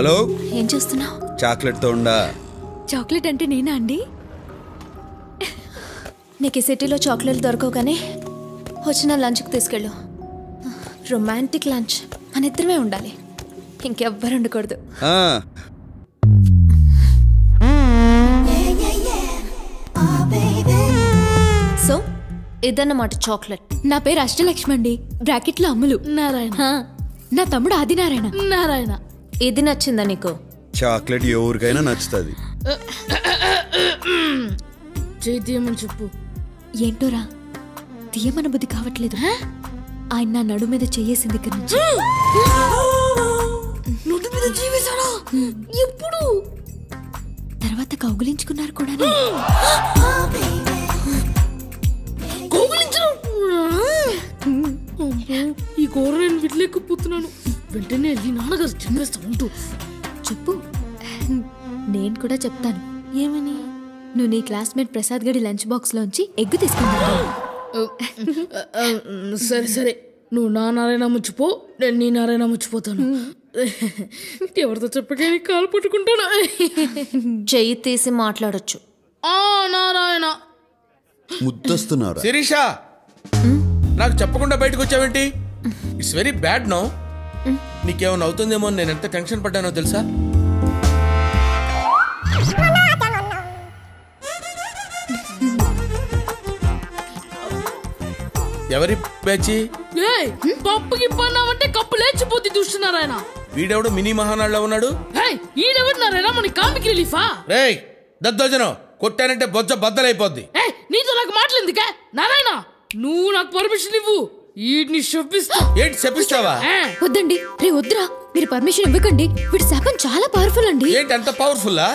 Hello, ఏం చేస్తున్నావు? Chocolate తో ఉండా. చాక్లెట్ అంటే నేనా అండి? నీకు ఈ సిటీలో చాక్లెట్లు దొరకవు కానీ వచ్చిన లంచ్కి తీసుకెళ్ళు. రొమాంటిక్ లంచ్, మన ఇద్దరమే ఉండాలి, ఇంకెవ్వరు ఉండకూడదు. సో ఇదన్నమాట చాక్లెట్. నా పేరు అష్టలక్ష్మి అండి, బ్రాకెట్లో అమ్ములు. నారాయణ. నా తమ్ముడు ఆదినారాయణ. నారాయణ. ఇది నచ్చిందా నీకు? చాక్లెట్ ఎవరికైనా నచ్చుతుంది. తీయమని చెప్పు. ఏంటోరా తీయమన బుద్ధి కావట్లేదు. ఆయన నా నడు మీద చెయ్యేసింది దగ్గర నుంచి. ఎప్పుడు? తర్వాత కౌగులించుకున్నారు కూడా. ఈ కూర నేను విడలేకపోతున్నాను. వెంటనే వెళ్ళి నాన్నగారు చెప్పేస్తా ఉంటూ. చెప్పు, నేను కూడా చెప్తాను. ఏమని? నువ్వు నీ క్లాస్మేట్ ప్రసాద్ గడి లంచ్ బాక్స్ లోంచి ఎగ్గు తీసుకుంటా. సరే సరే, నువ్వు నా నారాయణ ముచ్చిపో, నేను నీ నారాయణ ముచ్చిపోతాను. ఎవరితో చెప్పకే కాలు పట్టుకుంటాను. చెయ్యి తీసి మాట్లాడొచ్చు. నారాయణ ముద్దొస్తున్నారు. శిరీష, నాకు చెప్పకుండా బయటకు వచ్చావేంటి? It's very bad no. నీకేమైనా అవుతుందేమో నేను ఎంత టెన్షన్ పడ్డానో తెలుసా? ఎవరి పేచి? పప్పుకి పన్నామంటే కప్పు లేచిపోతే చూస్తున్నారాయన. వీడెవడు మినీ మహానాడులో ఉన్నాడు? ఈడెవడు నారాయణ? మన కామిక్ రిలీఫా? రేయ్ దద్దోజనం, కొట్టానంటే బొజ్జ బద్దలైపోద్ది. నీతో నాకు మాటలేందుకే నారాయణ? నువ్వు నాకు పర్మిషన్ ఇవ్వు, వీడిని శపిస్తా. ఏంటి శపిస్తావా? వద్దండి రే, వద్దురా, మీరు పర్మిషన్ ఇవ్వకండి. వీడి శాపం చాలా పవర్ఫుల్ అండి. ఏంటి అంత పవర్ఫుల్లా?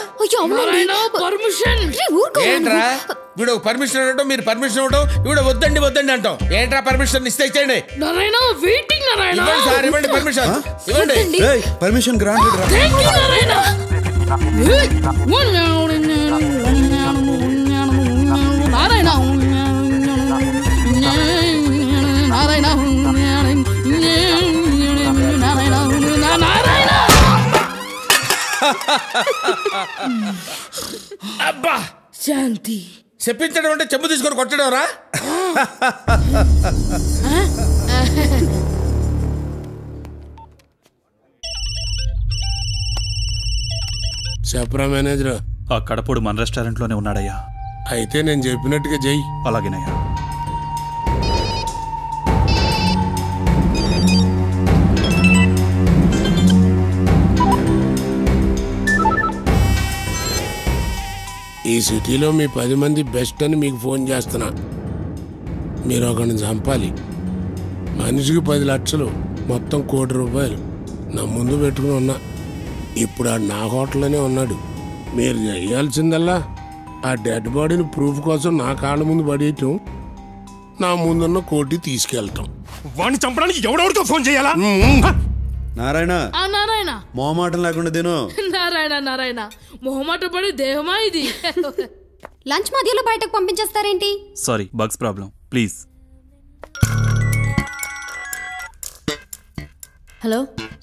పర్మిషన్ ఏంట్రా? వీడు పర్మిషన్ ఇవ్వడం, మీరు పర్మిషన్ ఇవ్వడం, వీడు వద్దండి వద్దండి అంటాం. ఏంట్రా పర్మిషన్ ఇస్తే ఇచ్చేయండి. నారాయణ వెయిటింగ్. నారాయణ ఇవ్వండి సార్, ఇవ్వండి పర్మిషన్, ఇవ్వండి. పర్మిషన్ గ్రాంటెడ్ రా. థాంక్యూ నారాయణ. నారాయణ అబ్బా, శాంతి. చెప్పించడం అంటే చెంబు తీసుకొని కొట్టడం రా. చెప్పరా మేనేజర్? ఆ కడపడు మన రెస్టారెంట్ లోనే ఉన్నాడయ్యా. అయితే నేను చెప్పినట్టుగా చెయ్యి. అలాగేనయ్యా. ఈ సిటీలో మీ 10 మంది బెస్ట్ అని మీకు ఫోన్ చేస్తున్నా. మీరు ఒకరిని చంపాలి. మనిషికి 10 లక్షలు, మొత్తం ₹1 కోటి నా ముందు పెట్టుకుని ఉన్నా. ఇప్పుడు ఆడు నా హోటల్లోనే ఉన్నాడు. మీరు చేయాల్సిందల్లా ఆ డెడ్ బాడీని ప్రూఫ్ కోసం నా కాళ్ళ ముందు పడేయటం, నా ముందున్న కోటి తీసుకెళ్ళటం. వాడిని చంపడానికి ఎవడెవరితో ఫోన్ చేయాలా? నారాయణ, నారాయణ మొహమాటం లేకుండా తిను. నారాయణ నారాయణ, మొహమాట పడే దేహమా ఇది? లంచ్ మధ్యలో బయటకు పంపించేస్తారేంటి? Sorry, bugs problem, please. Hello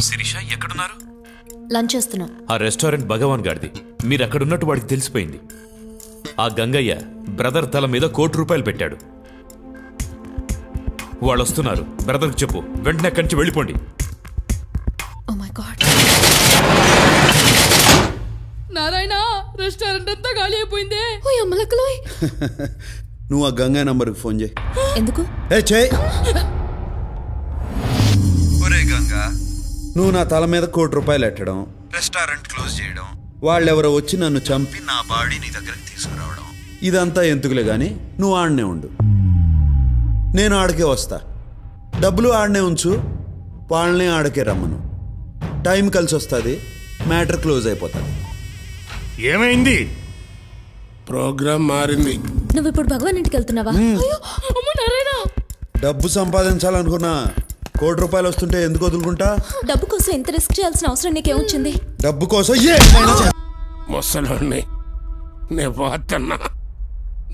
Sirisha, ఎక్కడున్నారు? లంచ్ చేస్తున్నాం. ఆ రెస్టారెంట్ భగవాన్ గారిది. మీరు అక్కడున్నట్టు వాడికి తెలిసిపోయింది. ఆ గంగయ్య బ్రదర్ తల మీద ₹1 కోటి పెట్టాడు. వాళ్ళు వస్తున్నారు. బ్రదర్కి చెప్పు, వెంటనే అక్కడి నుంచి వెళ్ళిపోండి. Oh my God. Narayana, restaurant అంతా ఖాళీ అయిపోయింది. ఓ అమ్మలక్కలోయ్. నువ్వు ఆ గంగా నంబర్కి ఫోన్ చేయి. ఎందుకు? చేయి. ఒరే గంగా, నువ్వు నా తల మీద ₹1 కోటి ఎట్టడం, రెస్టారెంట్ క్లోజ్ చేయడం, వాళ్ళెవరో వచ్చి నన్ను చంపి నా బాడీ నీ దగ్గరికి తీసుకురావడం, ఇదంతా ఎందుకులే గాని నువ్వు ఆడనే ఉండు. నేను ఆడకే వస్తా. డబ్బులు ఆడనే ఉంచు, వాళ్ళనే ఆడకే రమ్మను. టైం కలిసి వస్తుంది, మ్యాటర్ క్లోజ్ అయిపోతుంది. ఏమైంది? ప్రోగ్రామ్ మారింది. నువ్వు ఇప్పుడు భగవాన్ ఇంటికి వెళ్తున్నావా? డబ్బు సంపాదించాలనుకున్నా ₹1 కోటి వస్తుంటే ఎందుకు వదులుకుంటా? డబ్బు కోసం ఎంత రిస్క్ చేయాల్సిన అవసరం నీకేమొచ్చింది? డబ్బు కోసం ముసలోని నే పోతున్నా.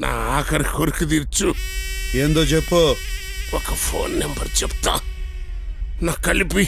నా ఆఖరి కొరికి తీర్చు. ఏందో చెప్పు. ఒక ఫోన్ నెంబర్ చెప్తా, నా కలిపి